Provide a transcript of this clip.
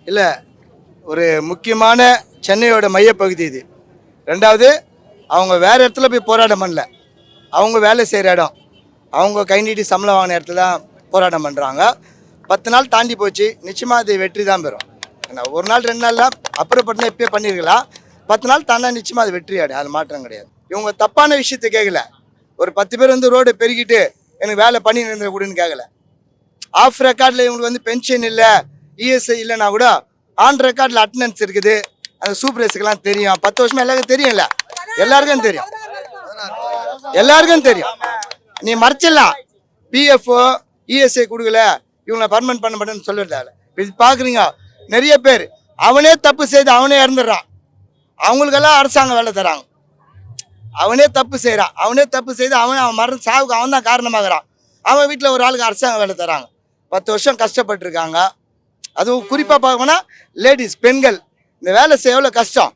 இல்லை, ஒரு முக்கியமான சென்னையோட மையப்பகுதி இது. ரெண்டாவது, அவங்க வேறு இடத்துல போய் போராட்டம் பண்ணல. அவங்க வேலை செய்கிற இடம், அவங்க கை நீட்டி சம்பளம் வாங்கின இடத்துல தான் போராட்டம் பண்ணுறாங்க. 10 நாள் தாண்டி போச்சு, நிச்சயமாக அது வெற்றி தான் பெறும். ஏன்னா ஒரு நாள் 2 நாளில் அப்புறப்பட்டுனா இப்போயே பண்ணியிருக்கலாம். 10 நாள் தாண்டா நிச்சயமாக அது வெற்றி ஆடு, அது மாற்றம் கிடையாது. இவங்க தப்பான விஷயத்தை கேட்கல. ஒரு 10 பேர் வந்து ரோடு பெருக்கிட்டு எனக்கு வேலை பண்ணி நிறுத்த கூடன்னு கேட்கல. ஆஃப் ரெக்கார்டில் இவங்களுக்கு வந்து பென்ஷன் இல்லை, இஎஸ்ஐ இல்லைன்னா கூட ஆன் ரெக்கார்டில் அட்டண்டன்ஸ் இருக்குது. அந்த சூப்பர்வைசருக்கெல்லாம் தெரியும். 10 வருஷமா எல்லாருக்கும் தெரியும்ல, எல்லாருக்கும் தெரியும், எல்லாருக்கும் தெரியும். நீ மறைச்சிடலாம், பிஎஃப்ஓ இஎஸ்ஐ கொடுக்கல இவங்களை பர்மனன்ட் பண்ண மாட்டேன்னு சொல்லிடுறாங்க. இது பார்க்குறீங்க, நிறைய பேர் அவனே தப்பு செய்து அவனே இறந்துடுறான். அவங்களுக்கெல்லாம் அரசாங்கம் வேலை தராங்க. அவனே தப்பு செய்கிறான், அவனே தப்பு செய்து அவன் மரண சாவுக்கு அவன் தான் காரணமாகறான். அவன் வீட்டில் ஒரு ஆளுக்கு அரசாங்கம் வேலை தராங்க. 10 வருஷம் கஷ்டப்பட்டுருக்காங்க. அதுவும் குறிப்பாக பார்க்கணும்னா லேடிஸ், பெண்கள் இந்த வேலை செய்ய எவ்வளோ கஷ்டம்.